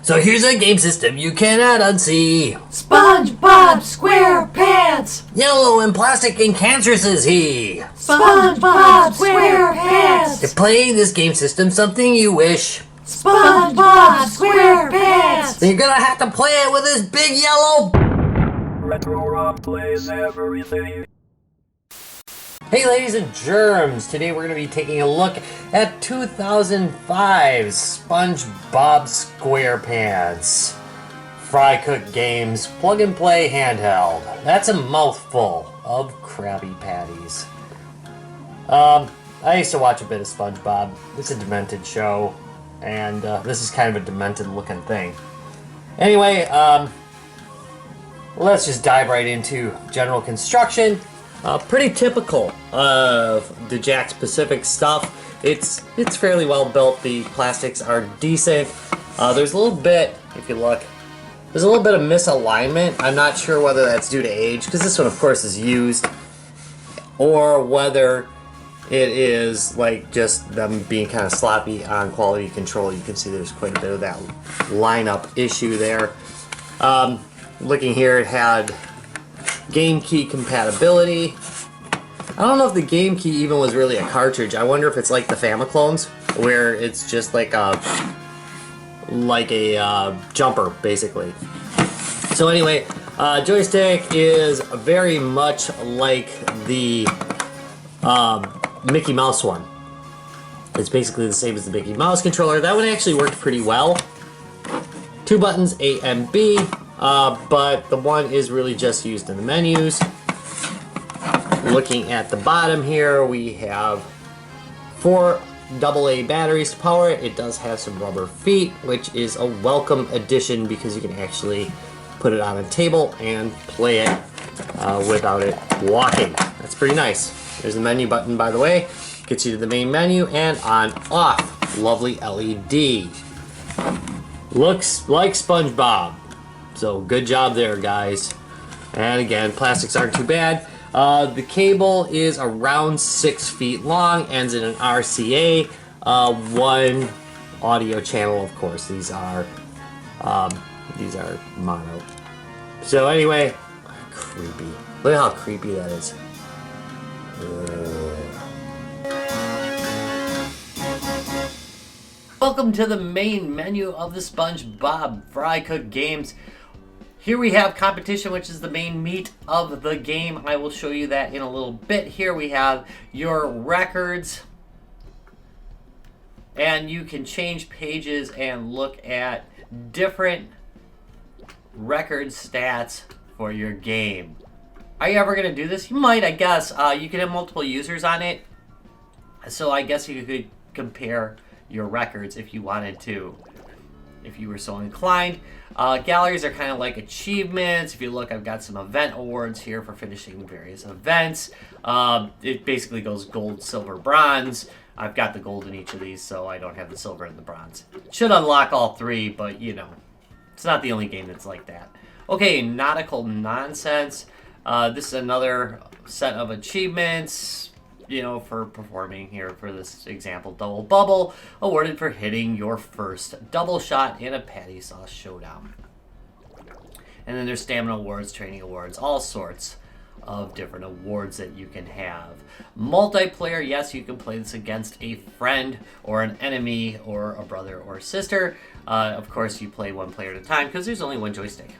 So here's a game system you cannot unsee. SpongeBob SquarePants! Yellow and plastic and cancerous is he. SpongeBob SquarePants! If playing this game system something you wish, SpongeBob SquarePants! then you're gonna have to play it with this big yellow. Retro Rob plays everything. Hey ladies and germs, today we're going to be taking a look at 2005's SpongeBob SquarePants. Fry Cook Games Plug and Play Handheld. That's a mouthful of Krabby Patties. I used to watch a bit of SpongeBob. It's a demented show, and this is kind of a demented looking thing. Anyway, let's just dive right into general construction. Pretty typical of the Jakk Pacific stuff. It's fairly well built. The plastics are decent. There's a little bit, if you look, there's a little bit of misalignment. I'm not sure whether that's due to age, because this one, of course, is used, or whether it is like just them being kind of sloppy on quality control. You can see there's quite a bit of that lineup issue there. Looking here, it had game key compatibility. I don't know if the game key even was really a cartridge. I wonder if it's like the Famiclones, where it's just like a jumper, basically. So anyway, joystick is very much like the Mickey Mouse one. It's basically the same as the Mickey Mouse controller. That one actually worked pretty well. 2 buttons, A and B. But the one is really just used in the menus. Looking at the bottom here, we have 4 AA batteries to power it. It does have some rubber feet, which is a welcome addition because you can actually put it on a table and play it without it walking. That's pretty nice. There's the menu button, by the way. Gets you to the main menu and on off. Lovely LED. Looks like SpongeBob. So good job there, guys. And again, plastics aren't too bad. The cable is around 6 feet long, ends in an RCA. 1 audio channel, of course. These are mono. So anyway, creepy. Look at how creepy that is. Welcome to the main menu of the SpongeBob Fry Cook Games. Here we have competition, which is the main meat of the game. I will show you that in a little bit. Here we have your records, and you can change pages and look at different record stats for your game. Are you ever going to do this? You might, I guess. You can have multiple users on it, so I guess you could compare your records if you wanted to, if you were so inclined. Galleries are kind of like achievements. If you look, I've got some event awards here for finishing various events. It basically goes gold, silver, bronze. I've got the gold in each of these, so I don't have the silver and the bronze. Should unlock all 3, but you know, it's not the only game that's like that. Okay, nautical nonsense. This is another set of achievements, you know, for performing here. For this example, double bubble, awarded for hitting your first double shot in a patty sauce showdown. And then there's stamina awards, training awards, all sorts of different awards that you can have. Multiplayer, yes, you can play this against a friend or an enemy or a brother or sister. Of course, you play 1 player at a time because there's only 1 joystick.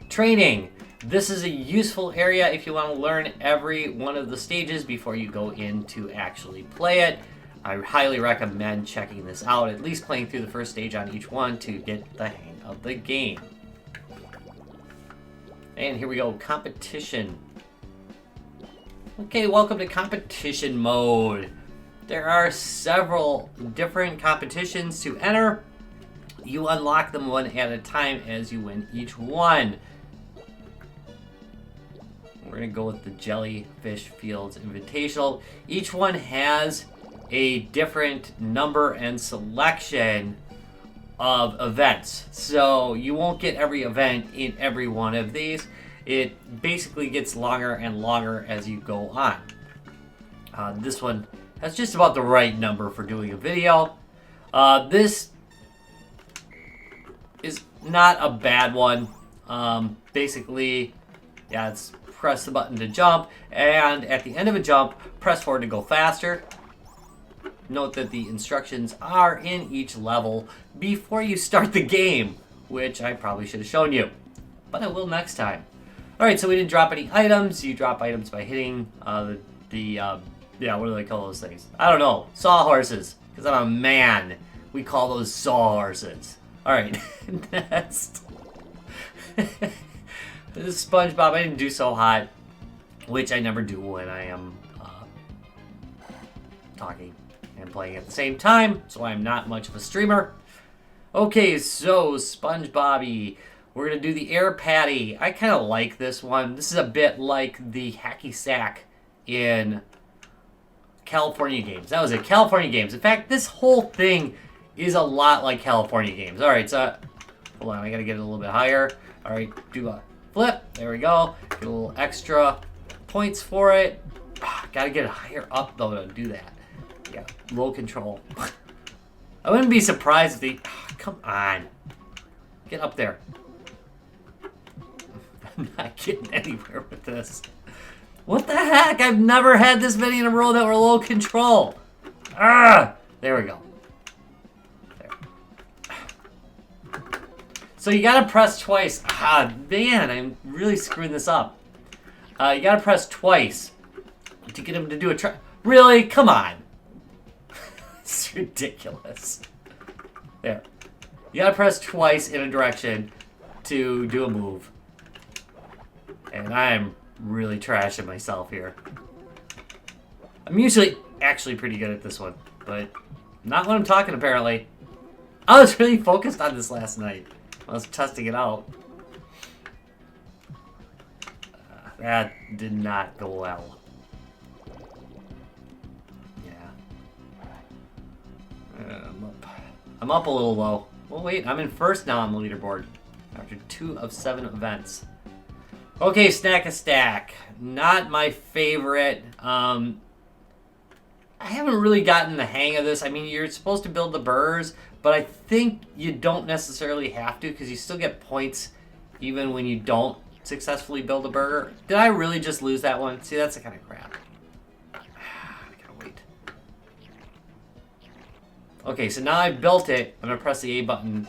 Training. This is a useful area if you want to learn every one of the stages before you go in to actually play it. I highly recommend checking this out, at least playing through the first stage on each one to get the hang of the game. And here we go, competition. Okay, welcome to competition mode. There are several different competitions to enter. You unlock them 1 at a time as you win each one. We're going to go with the Jellyfish Fields Invitational. Each one has a different number and selection of events. So you won't get every event in every one of these. It basically gets longer and longer as you go on. This one has just about the right number for doing a video. This is not a bad one. Basically, yeah, it's press the button to jump, and at the end of a jump, press forward to go faster. Note that the instructions are in each level before you start the game, which I probably should have shown you, but I will next time. Alright, so we didn't drop any items. You drop items by hitting yeah, what do they call those things? I don't know. Sawhorses, because I'm a man. We call those sawhorses. Alright, next. This is SpongeBob. I didn't do so hot, which I never do when I am talking and playing at the same time, so I'm not much of a streamer. Okay, so SpongeBobby, we're gonna do the air patty. I kind of like this one. This is a bit like the hacky sack in California Games. That was it, California Games. In fact, this whole thing is a lot like California Games. All right, so hold on, I gotta get it a little bit higher. All right, do a flip. There we go. Get a little extra points for it. Gotta get it higher up though to do that. Yeah, low control. I wouldn't be surprised if they... come on. Get up there. I'm not getting anywhere with this. What the heck? I've never had this many in a row that were low control. There we go. There. So you gotta press twice. Man, I'm really screwing this up. You gotta press twice to get him to do a try. Really? Come on. It's ridiculous. There. You gotta press twice in a direction to do a move. And I'm really trashing myself here. I'm usually actually pretty good at this one, but not when I'm talking apparently. I was really focused on this last night. I was testing it out. That did not go well. I'm up a little low. Well, wait, I'm in first now on the leaderboard after 2 of 7 events. Okay, Snack a Stack. Not my favorite. I haven't really gotten the hang of this. I mean, you're supposed to build the burgers, but I think you don't necessarily have to because you still get points even when you don't successfully build a burger. Did I really just lose that one? See, that's the kind of crap. Okay, so now I've built it. I'm gonna press the A button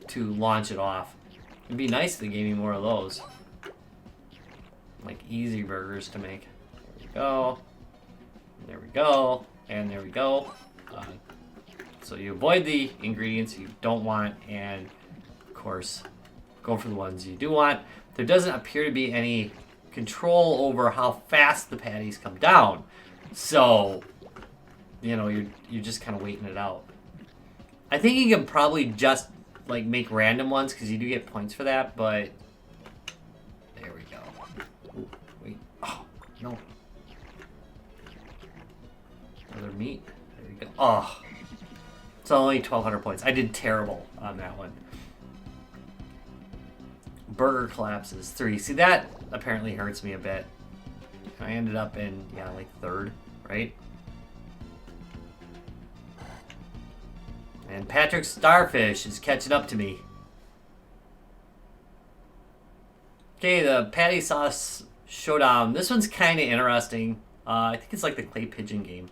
to launch it off. It'd be nice if they gave me more of those. Like easy burgers to make. There we go. There we go. And there we go. So you avoid the ingredients you don't want, and of course, go for the ones you do want. There doesn't appear to be any control over how fast the patties come down. So, you know, you're just kind of waiting it out. I think you can probably just like make random ones because you do get points for that, but there we go. Ooh, wait. Oh, no. Another meat. There we go. Oh. It's only 1,200 points. I did terrible on that one. Burger collapses 3. See, that apparently hurts me a bit. I ended up in, yeah, like 3rd, right? And Patrick Starfish is catching up to me. Okay, the patty sauce showdown. This one's kind of interesting. I think it's like the clay pigeon game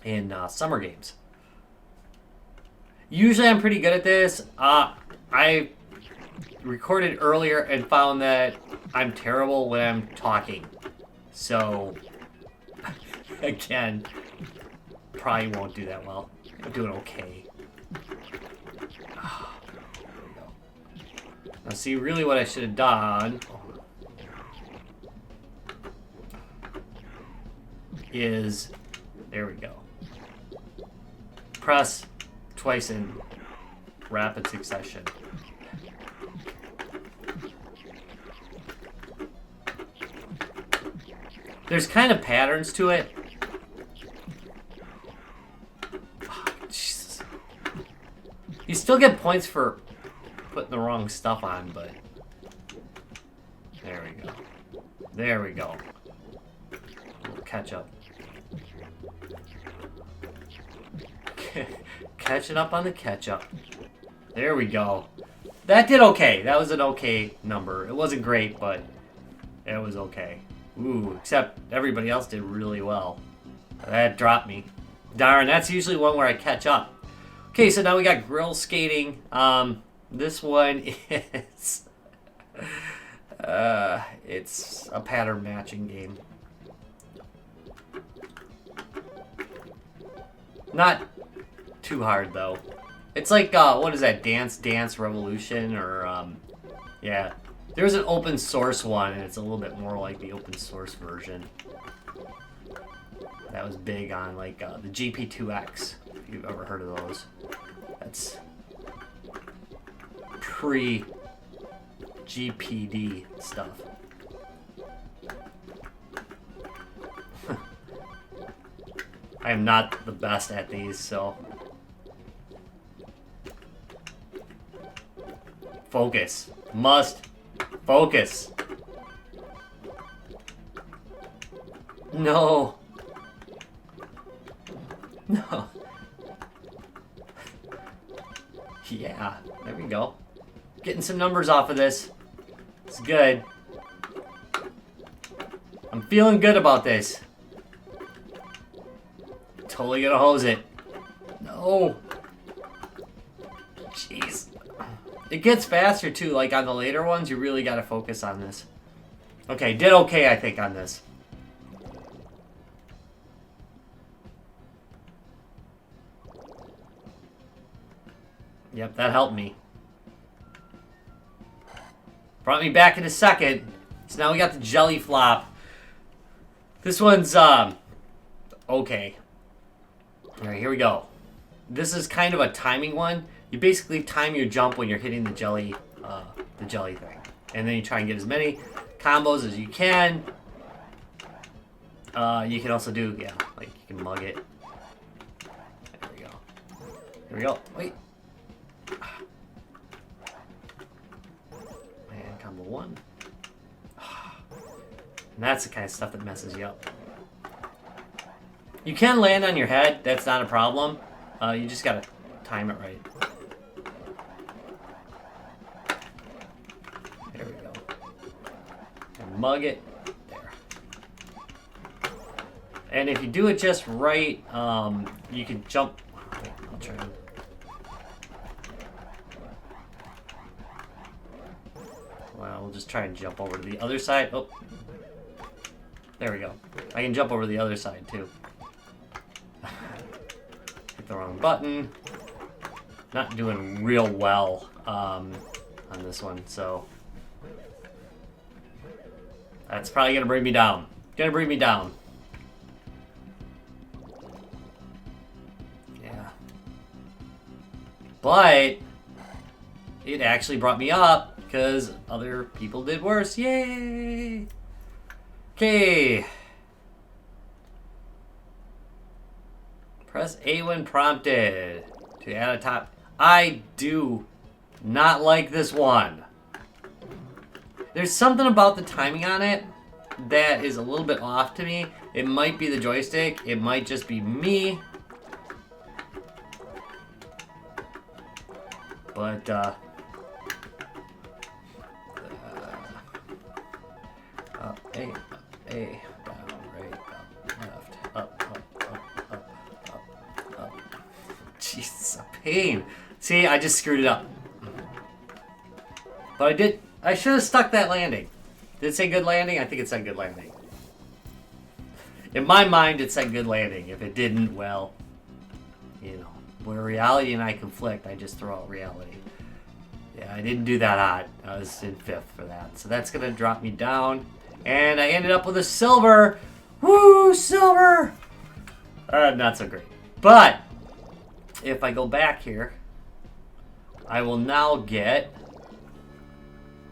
in summer games. Usually I'm pretty good at this. I recorded earlier and found that I'm terrible when I'm talking. So, again, probably won't do that well. I'm doing okay. Oh, there we go. Now see, really what I should have done is, there we go. Press twice in rapid succession. There's kind of patterns to it. Oh, Jesus. You still get points for putting the wrong stuff on, but there we go. There we go. A little ketchup. Catching up on the ketchup. There we go. That did okay. That was an okay number. It wasn't great, but it was okay. Ooh, except everybody else did really well. That dropped me. Darn, that's usually one where I catch up. Okay, so now we got grill skating. This one is... it's a pattern matching game. Not too hard, though. It's like, what is that? Dance Revolution? Or, yeah. There's an open source one, and it's a little bit more like the open source version. That was big on, like, the GP2X, if you've ever heard of those. That's pre-GPD stuff. I am not the best at these, so... Focus. Must focus. No. No. Yeah, there we go. Getting some numbers off of this. It's good. I'm feeling good about this. Totally gonna hose it. No. Jeez. It gets faster too, like on the later ones, you really gotta focus on this. Okay, did okay, I think, on this. Yep, that helped me. Brought me back in a second. So now we got the jelly flop. This one's, okay. Alright, here we go. This is kind of a timing one. You basically time your jump when you're hitting the jelly thing. And then you try and get as many combos as you can. You can also do, yeah, like you can mug it. There we go. Here we go. Wait. And combo one. And that's the kind of stuff that messes you up. You can land on your head. That's not a problem. You just gotta time it right. There we go. And mug it. There. And if you do it just right, you can jump. Wait, I'll try. Well, we'll just try and jump over to the other side. Oh. There we go. I can jump over to the other side, too. Hit the wrong button. Not doing real well on this one, so... That's probably gonna bring me down. Gonna bring me down. Yeah. But... it actually brought me up, because other people did worse. Yay! Okay. Press A when prompted to add a top. I do not like this one. There's something about the timing on it that is a little bit off to me. It might be the joystick. It might just be me. But, up, A, down, right, up, left, up. Jeez, a pain. See, I just screwed it up. But I should have stuck that landing. Did it say good landing? I think it said good landing. In my mind, it said good landing. If it didn't, well, you know, where reality and I conflict, I just throw out reality. Yeah, I didn't do that hot. I was in 5th for that. So that's going to drop me down. And I ended up with a silver. Woo, silver! Not so great. But, if I go back here, I will now get...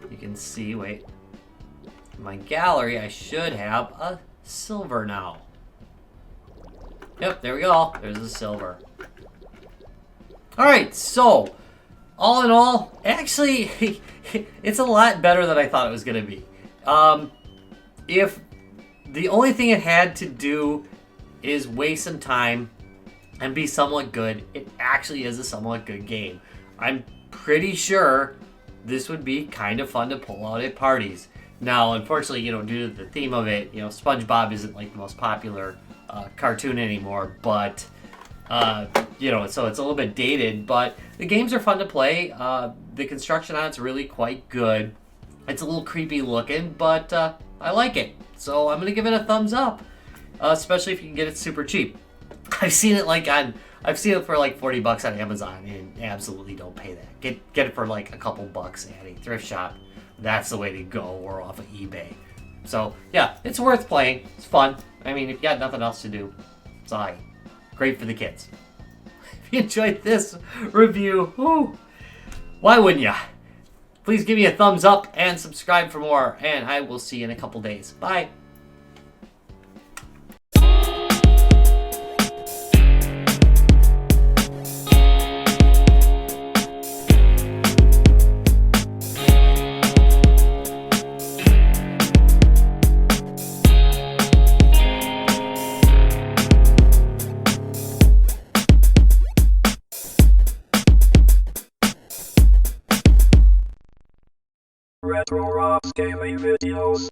You can see, wait. In my gallery, I should have a silver now. Yep, there we go. There's a silver. Alright, so, all in all, actually, it's a lot better than I thought it was going to be. If the only thing it had to do is waste some time and be somewhat good, it actually is a somewhat good game. I'm pretty sure this would be kind of fun to pull out at parties. Now, unfortunately, due to the theme of it, SpongeBob isn't like the most popular cartoon anymore, but so it's a little bit dated, but the games are fun to play. The construction on it's really quite good. It's a little creepy looking, but I like it. So I'm gonna give it a thumbs up, especially if you can get it super cheap. I've seen it for like $40 on Amazon, and absolutely don't pay that. Get it for like a couple bucks at a thrift shop. That's the way to go, or off of eBay. So yeah, it's worth playing. It's fun. I mean, if you got nothing else to do, it's alright. Great for the kids. If you enjoyed this review, why wouldn't ya? Please give me a thumbs up and subscribe for more, and I will see you in a couple days. Bye. Retro Rob's Daily Videos.